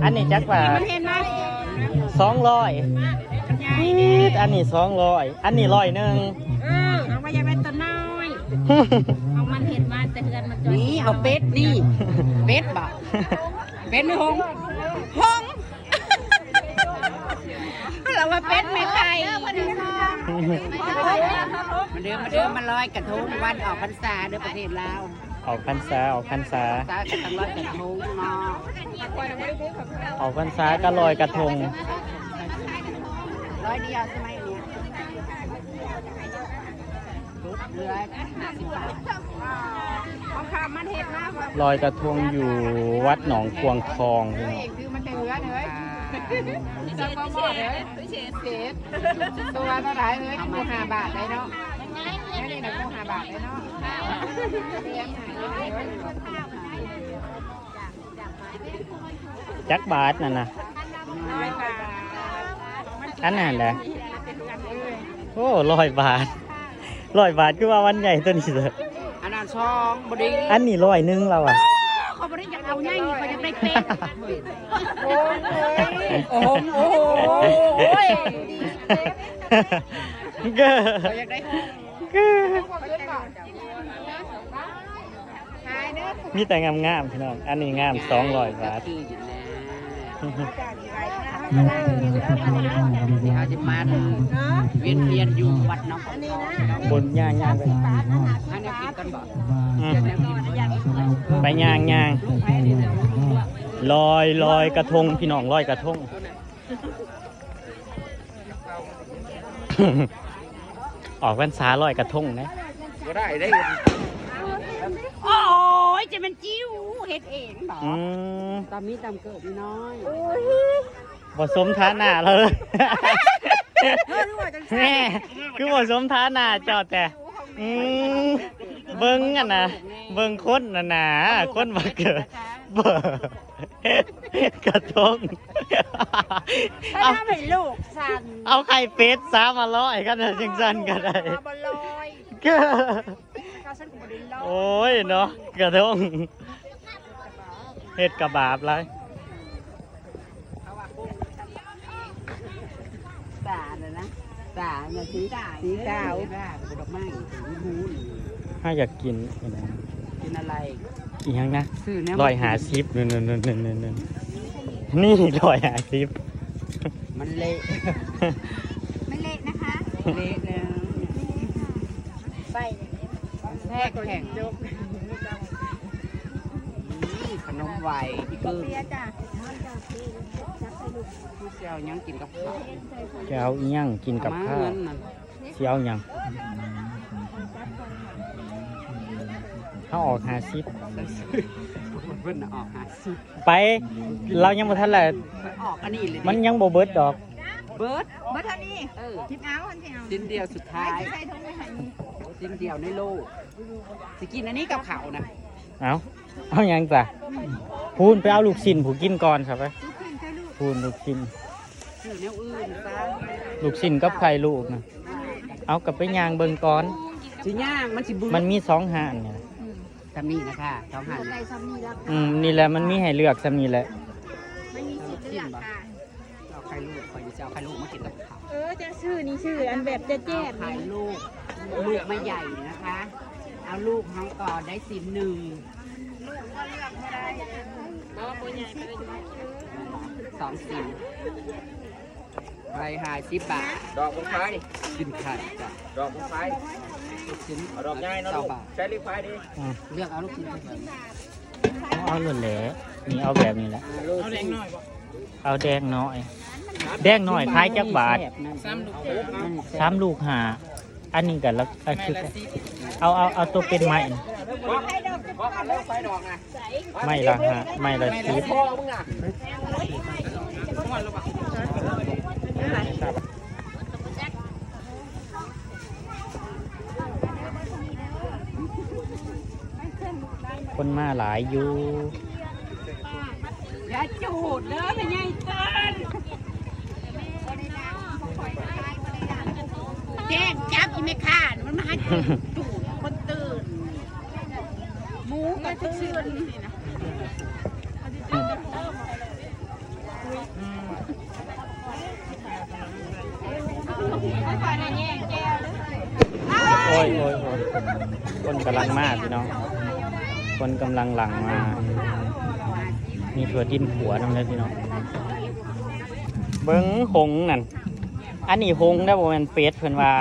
อันนี้จักว่า200อันนี้200อันนี้100เอาไว้ยังเป็นตัวน้อยเอามันเห็นมาแต่เดือนมันนี่เอาเป็ดนี่เป็ดบ่เป็ดหรือหงเราว่าเป็ดไม่ไข่มาเดิมมาลอยกระทงวันออกพรรษาเด้อประเทศลาวออกพรรษาตากันตั้งลอยกระทงเนาะออกพรรษาก็ลอยกระทง100 เดียวใช่ไหมเนี่ยเหลือ50 บาทเอาข้าวมันเห็ดนะลอยกระทงอยู่วัดหนองกวงทองพี่น้องคือมันจะเหลือเลยจะมาหมดเลยเศษตัวเท่าไหร่เลยกู5 บาทได้เนาะไม่ได้นะกู5 บาทได้เนาะจักบาทนั่นนะอันนั้นแหละโอ้100 บาทคือว่าวันใหญ่ตัวนี้เลยอันนั้นช่องบดีอันนี้100เราอ่ะเขาบดีอยากเอาง่ายเขาจะได้เป็ดโอ้โหเก้อมีแต่งามๆพี่น้องอันนี้งาม200 บาทเขาจะมาเวียนอยู่วัดน้องบนย่างไปอันนี้กินกันบ่ไปย่างลอยกระทงพี่น้องลอยกระทงออกพรรษาลอยกระทงนะก็ได้โอ้ยจะมันจิ้วเฮ็ดเองบ่ตามมีตามเกิดน้อยผสมฐานะเลยแม่คือผสมฐานะจอดแต่เบิ้งอ่ะนะเบิ้งคนนะคนมาเกิดเบิกระทงเอาให้ลูกสั่นเอาไข่เป็ด300กันนะจังสั่นก็ได้โอ้ยเนาะกระทงเฮ็ดกระบาบเลยตาเนี่ยสีขาวดอกไม้ถ้าอยากกินอะไรอีกอย่างนะ150นี่150มันเละไม่เละนะคะเละแล้วใบแทกแข็งขนมไหวพี่กึ้งเจ้ายังกินกับข้าวเจ้ายังกินกับข้าวเจ้ายังเขาออก50เพิ่นออก50ไปเรายังบ่ทันแหละออกอันนี้เลยมันยังบ่เบิดดอกเบิดเท่านี้ทิปเอาชิ้นเดียวสุดท้ายชิ้นเดียวในโลกสิกินอันนี้กับข้าวนะเอายังจ้ะพูนไปเอาลูกชิ้นผู้กินก่อนครับไปพูนลูกชิ้นลูกชิ้นกับไข่ลูกนะเอากลับไปย่างเบิ่งก่อนสิย่างมันมี2 ห่านเนี่ยซำนี้นะคะ2 ห่านนี่แหละมันมีให้เลือกซำนี้แหละไม่มีสิทธิ์เลือกค่ะเอาไข่ลูกจะเอาไข่ลูกมากินกับข้าวจะชื่ออันแบบเจ๊ไข่ลูกไม่ใหญ่นะคะเอาลูกทั้งก่อนได้12 สิ่งใบ50 บาทดอกบุ้งไฟกินไข่จ้ะดอกบุ้งไฟชิ้นดอกใหญ่เนาะใช้รีไฟดิเลือกเอาลูกชิ้นเอาเลยแหละนี่เอาแบบนี้แหละเอาแดงน้อยเอาแดงน้อยคล้ายจักบาท3 ลูก5อันนี้กันแล้วคือเอาตัวเป็นไม้ไม่ละ10คนมาหลายอยู่อย่าจูดเด้อไม่ใหญ่เกินแจ้งจับอีเมค่ามันมาให้จูดคนตื่นหมูกับตื่น โอ้ยโอ้ยโอ้ยคนกำลังมาพี่น้องคนกำลังหลังมามีถั่วดินขัวน้ำเลยพี่น้องเบิ้งหงนั่นอันนี้หงได้บ่แม่นเป็ดเพิ่นว่า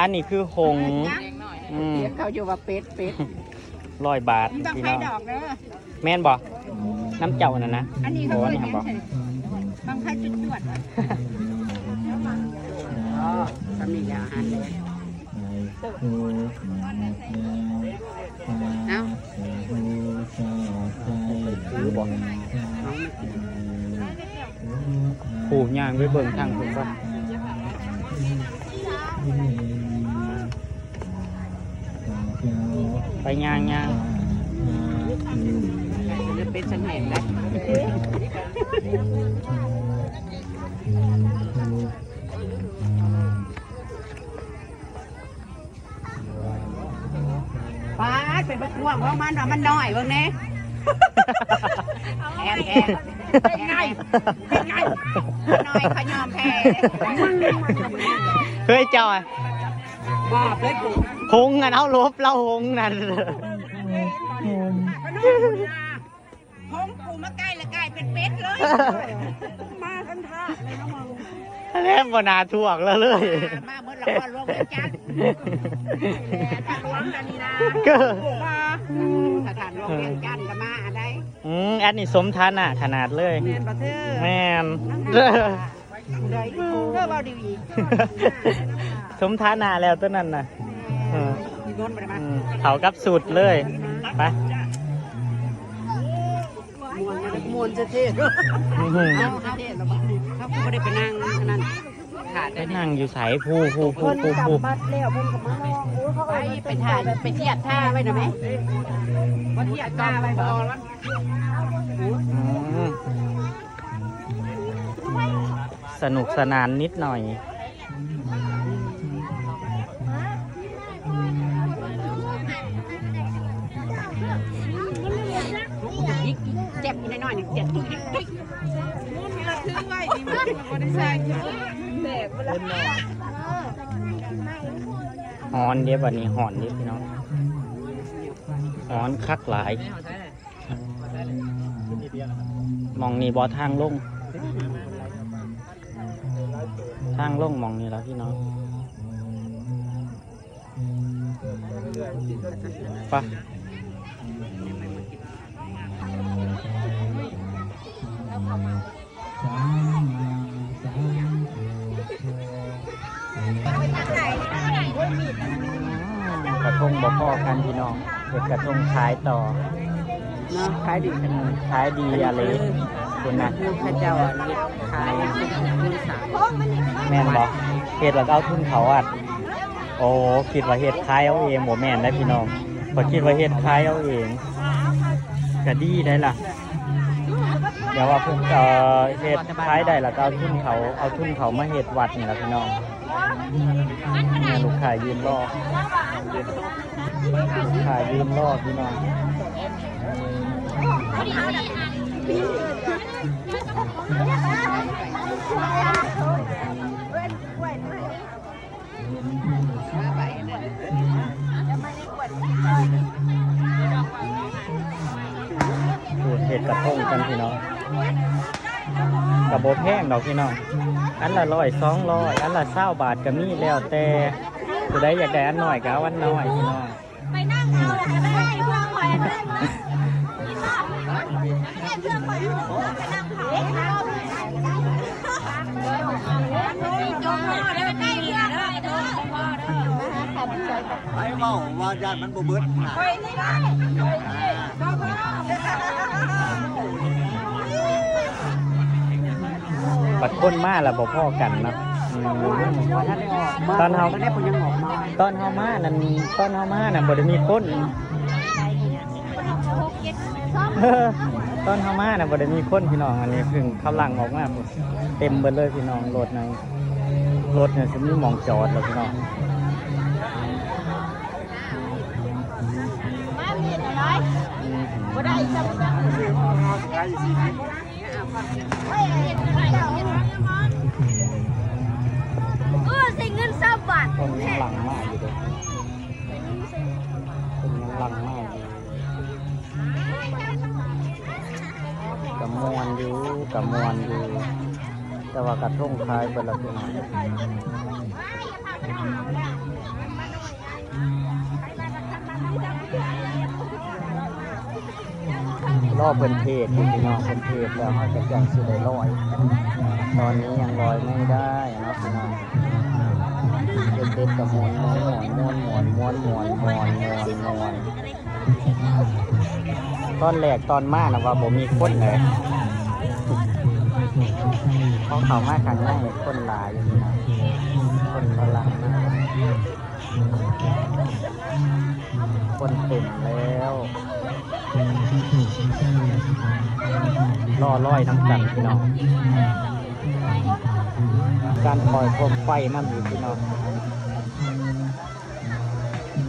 อันนี้คือหงเลี้ยงเขาอยู่ว่าเป็ด100 บาทพี่น้องแม่นบ่น้ำเจ้านั่นนะโอ้นี่ครับบ่ บางพัดจุดๆอ๋อก็มีอาหารเลยเอ้า คือบ่ผู้ย่างไปเบิ่งทางเพิ่นก่อนไปย่างจะเป็นฉันเห็นได้ป้าเป็นบักม่วงของมันว่ามันน้อยเบิ่งแน่แอนเป็นไงน้อยขยอมแพ้เฮ้ยเจ้าบอบเลยกูหงอันเอาลบเราหงนั่นหงกูมาใกล้ละกลายเป็นเป็ดเลยมาทันท่าเลยนะมึงแล้วบ่น่าถ่วงแล้วเลยมาเมื่อละครลงเป็นจันถ้าล้วงกันนี่นะถ้าทานลงเป็นจันก็มาอะไรอันนี้สมฐานะขนาดเลยแม่นบ่เธอแม่นเด้อเบาดีสมฐานะแล้วตัวนั้นน่ะเขากับสุดเลยไปมวนจะเทศเอาเทศแล้วเขาไม่ได้ไปนั่งนั่นขาดไปนั่งอยู่สายผู้เพิ่นกลับมาแล้วเพิ่นกลับมาน้องโอ้เขาไปถ่ายไปเทียบท่าไว้หน่อยไหมว่าเทียบท่าไว้บอลแล้วสนุกสนานนิดหน่อยเจ็บนิดหน่อยเจ็บที่เราถือไว้ดีมากก็ได้ใส่แบกเวลาหอนเดี๋ยววันนี้หอนเดี๋ยวพี่น้องหอนคักหลายมองนี่บ่ทางลงมองนี่แล้วพี่น้องไปกระทงบ่พอกันพี่น้องเด็กกระทงขายต่อนะขายดีอะไรคุณนะข้าเจ้าขายคุณสาวแม่นบอกเหตุว่าเอาทุนเขาอัดโอ้คิดว่าเหตุขายเอาเองหมดแม่นได้พี่น้องพอคิดว่าเหตุขายเอาเองจะดีได้ล่ะเดี๋ยวว่าเพิ่งเหตุขายได้แล้วก็เอาทุนเขามาเหตุวัดนี่แหละพี่น้องเนี่ยลูกค้ายืนรอพี่น้องดูเห็ดกระทงกันพี่น้องกระโบแพงดอกพี่น้องอันละ100 200อันละ20 บาทก็มีแล้วแต่ผู้ใดอยากได้อันน้อยก็เอาอันน้อยพี่น้องไปนั่งเอาก็ได้เพื่อคอยได้มาเพื่อคอยไปนั่งเผาจงพ่อได้ไปใกล้เรือเด้อจงพ่อเด้อไปเมาว่าญาติมันบ่เบิดไปนี่ได้จงพ่อบัดคนมาแล้วบ่พ่อกันเนาะตอนเฮามานั่นบ่ได้มีคนตอนเฮามาน่ะบ่ได้มีคนพี่น้องอันนี้เพิ่งกำลังออกมาเต็มเบิดเลยพี่น้องรถเนี่ยสิมีหม่องจอดแล้วพี่น้องมาเห็นอะไรบ่ได้จัง ใส่เงิน20 บาท คนยังหลังมากอยู่เลยคนยังหลังมากอยู่กระมวลอยู่กระมวลอยู่แต่ว่ากระทงคล้ายเป็นละเพียงรอบเป็นเทศอยู่พี่น้องเป็นเทศแล้วเขาจะแจ้งสิได้ลอยตอนนี้ยังลอยไม่ได้นะพี่น้องเด็ดๆกับมวนตอนแรกตอนมานะว่าผมมีคนเลยเพราะเขามาครั้งแรกคนหลายอยู่นะคนกำลังมากคนเต็มแล้วล่อร้อยน้ำกันพี่น้องการปล่อยโคมไฟน้ำอยู่พี่น้อง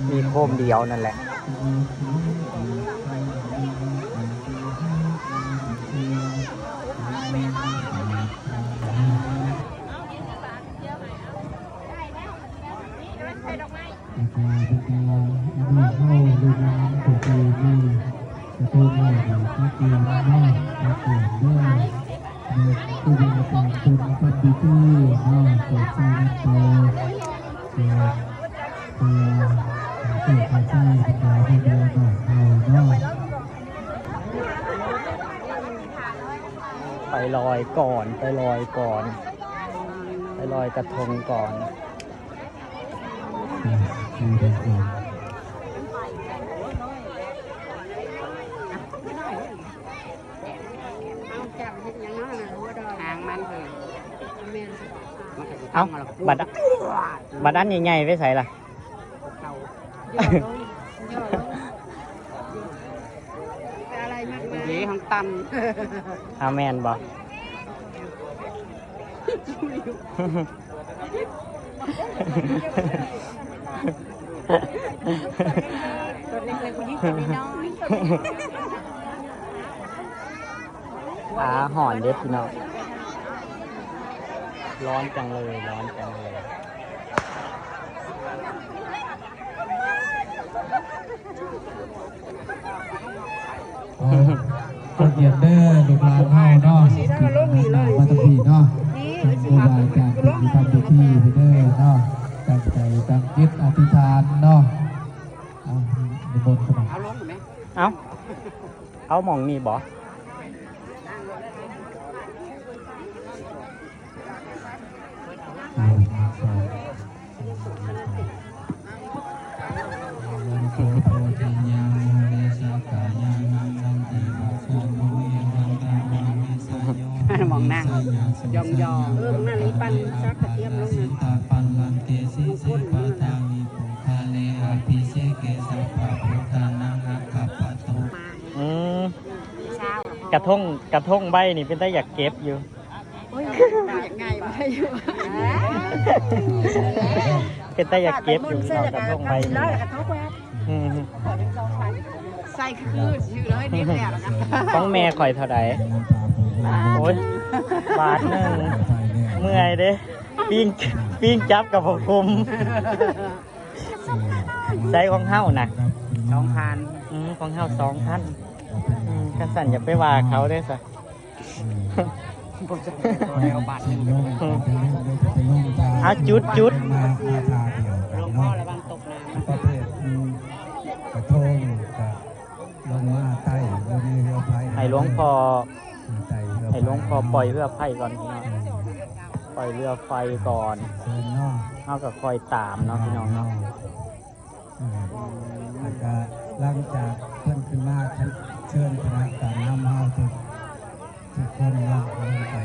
มีโคมเดียวนั่นแหละไปลอยก่อนไปลอยก่อนไปลอยกระทงก่อนเอาบัดอันใหญ่ๆไว้ใส่ล่ะเลี้ยงตัน อาแมนบอกตัวเล็กๆผู้หญิงตัวน้อย หอนเด็ดพี่น้องร้อนจังเลยร้อนจังเลยก็เกียรติเด้อลูกหลานเฮาเนาะมาตะพีเนาะครูบาอาจารย์ที่ทำพิธีเด้อเนาะตั้งใจตั้งจิตอธิษฐานเนาะเอาในบทสมัคร เอาลงไหม เอาหมองนี่บ่มองนั่งยองยองมองนั่งนี่ปั้นซักกระเทียมลงนะปันลันเตสิเสปะทาวิปุคาเลอภิเสเกสัพพะพุทธานังอัคคปะโตกระทงใบนี่เป็นได้อยากเก็บอยู่ไงมาได้อยู่เป็นได้อยากเก็บอยู่กระทงใบนี่ใส่คือชื่อเลยนี่แหละต้องแม่ข่อยเท่าไหร่โอ้ยบาทหนึ่งเมื่อยเด้ปิ้งจับกับผมคุมใส่ของเฮ้านะ2,000ของเฮ้า2,000กันสั่นอย่าไปว่าเขาได้สิเอาจุดลงพ่อระวังตกน้ำประเภทกระทงกับลงมาใต้ลงเรือไผ่ให้หลวงพ่อปล่อยเรือไฟก่อนพี่น้องปล่อยเรือไฟก่อนเอากับคอยตามเนาะพี่น้องเนาะหลังจากเพิ่นขึ้นมาเชิญคณะการนำเฮาทุกคนเนาะลงไป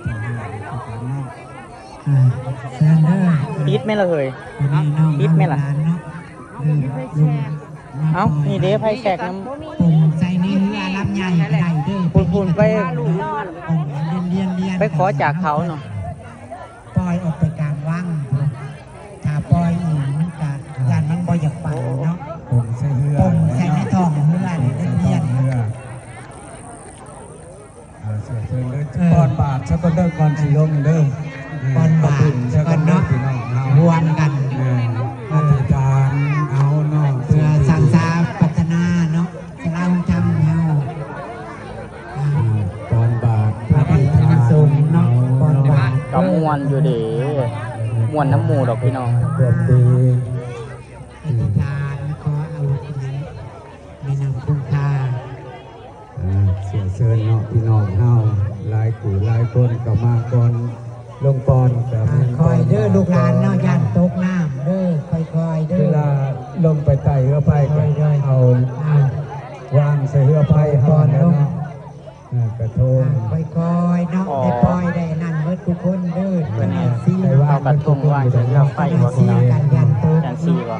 ที่เรือทุกคนเนาะเชิญเด้อปิดไหมล่ะเฮ้ยปิดไหมล่ะเอานี่เด้ไฟแสกน้ำปุ่มใจนี้เรือลำใหญ่ใหญ่เด้อพูนไปไปขอจากเขาเนาะปล่อยออกไปกลางวังถ้าปล่อยอีกมันกะยานมันบ่อยากไปเนาะปุ่มใส่เรือปุ่มใส่ในท้องเรือเรียน ซะก่อนเนาะรวมกันอธิษฐานเอาเนาะเพื่อสร้างสรรค์พัฒนาเนาะเราจำเฮาตอนบาทอธิษฐานสูงเนาะตอนบาท ก็ม่วนอยู่เด้ม่วนน้ำหมูดอกพี่น้อง เกิดดีอธิษฐานขอเอาที่นี้มีนำคุณค่าเสียเชิญเนาะพี่น้องเฮาหลายกูหลายคนก็มาก่อนลงปอนกับคอยเด้อลูกหลานเนาะย่านตกน้ำเด้อคอยเด้อเวลาลงไปไต่เรือไผ่ก็เอาวางใส่เรือไผ่ก่อนแล้วเนาะกระทงคอยเนาะได้ปล่อยได้นั่นเมื่อทุกคนเด้อเป็นซีเอากระทงวางใส่เรือไฟบ่พี่น้อง กันยันโต จังซี่บ่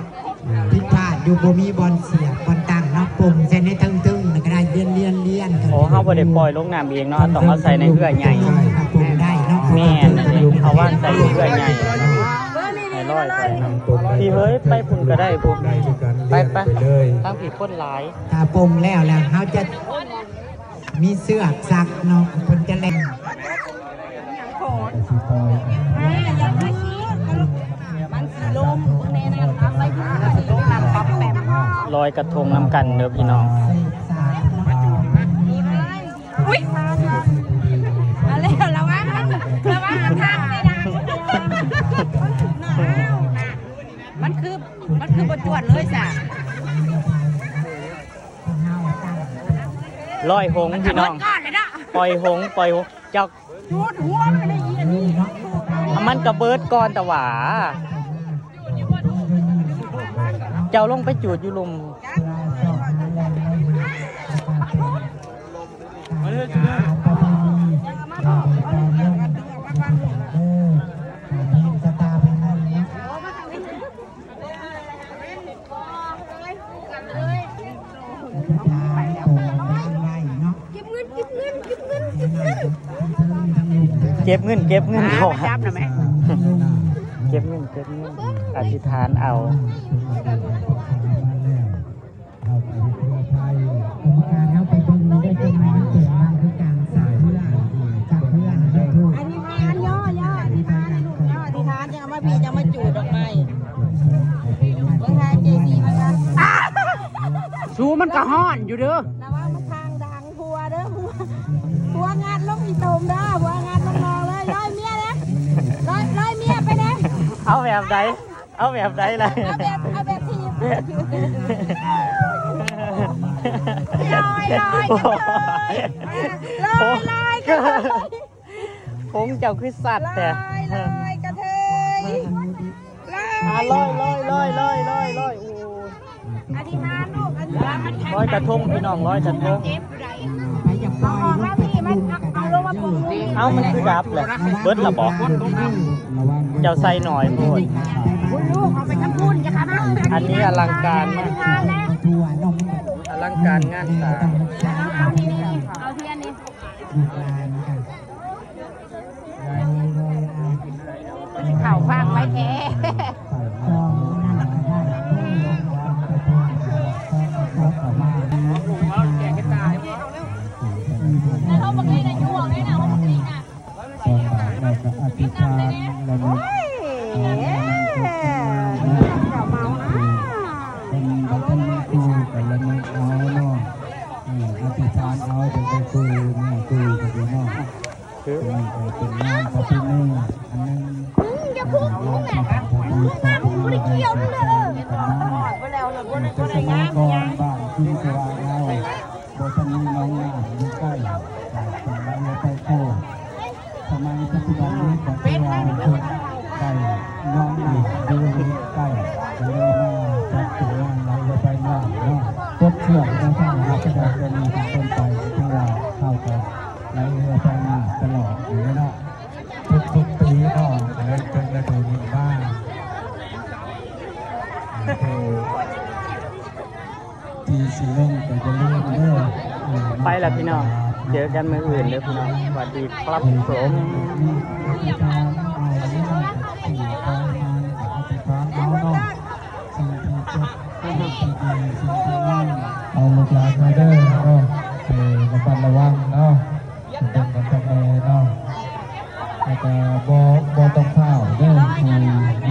พิพาทอยู่บ่มีบอลเสียบบอลตั้งเนาะปุ่มใส่ในตึงๆก็ได้เลียน โอ้เฮาบ่ได้ปล่อยลงน้ำเองเนาะต้องเอาใส่ในเรือใหญ่ ปุ่มได้เนาะ แม่นเอาว่างใส่เรือใหญ่ให้ร้อยใส่น้ำพี่เฮ้ยไปพุ่นก็ได้พุ่นไปตั้งผีคนหลาย ถ้าปุ่มแล้วเฮาจะมีเสื้อซักเนาะเพิ่นจะเล่น มันสีลมมึงแน่นอนเอาไปพูดสีลมนำป๊อปแปม ลอยกระทงน้ำกันเด้อพี่น้อง อุ้ยมาเลยระวังทางไม่ดังมันคือประจวดเลยจ้ะ ลอยหงพี่น้อง ก่อนเลยนะ ปล่อยหงเจ้า จูดหัวมันเลยอันนี้ มันกระเบิดก่อนแต่หว่าเจ้าลงไปจูดอยู่ลุมเก็บเงินเขา จับนะแม่ เก็บเงินอธิษฐานเอา เอาไปเบิ่งได้จังได๋มันเกิดมาคือการสร้างเพื่อนได้ถูก อธิษฐานย่ออธิษฐานลูกย่ออธิษฐานจะเอามาพี่จะมาจูดดอกไม้เมื่อไงเจดีมันกัน ชูมันก็ฮ้อนอยู่เด้อ ระวังมันทางดังหัวเด้อหัวงานลงอีโตมเด้อหัวงานลงนองเลยร้อยเมียนะร้อยเมียไปเด้อ เอาแบบใดเลย เอาแบบทีมลอยพงเจ้าคือสัตว์แต่ ลอยกระเทย ลอยโอ้ อธิษฐานลูกอธิษฐานมัน ร้อยกระทงพี่น้องร้อยกระทง ไปอย่าปล่อย ออกแล้วพี่มันเอาลงมาปรุง เอามันคือดับแหละเบิดละบอกเจ้าใส่หน่อยโพด คุณลูกเอาไปทำบุญจะครับ อันนี้อลังการมาก ทั่วนม อลังการงานสร้าง เอาเทียนนี่ ลูกหลานกัน เข่าฟังไว้แท้ เขาบอกให้นายห่วงเลยนะว่าพวกนี้น่ะ เราก็อธิษฐานเราเมาเป็นบัตรคูกันแล้วไม่เอาเนาะอธิษฐานเอาเป็นไปคุยเนี่ยคุยกันเนาะเป็นงานประเพณีอันนั้น อย่าพุ่งพุ่งแหละครับน้ำพุ่งเกี่ยวนั่นเลยไปแล้วเราก็ได้ก็ได้ย่าง ก่อนบ้านคุณสวายเราโบราณน้องหน้าอยู่ใกล้จากเราไปโคสมัยปัจจุบันนี้ปัจจุบันคือใกล้น้องหน้าดูใกล้จะเริ่มมาจัดตัวเราไปนอกเนาะกดเชือกในทางราชการจะมีเป็นต้นไปที่เราเข้าไปไหลเรือไปมาตลอดอยู่เนาะทุกปีก็เลยจนกระทั่งบ้านที่สิลงก็จะเลื่อนเลื่อน ไปแล้วพี่น้องเจอกันมื้ออื่นเด้อพี่น้องสวัสดีครับผม เอาลูกหลานมาเด้อเนาะระมัดระวังเนาะเป็นกันจำเลยเนาะแล้วก็บ่ต้องเฝ้าเด้อ อย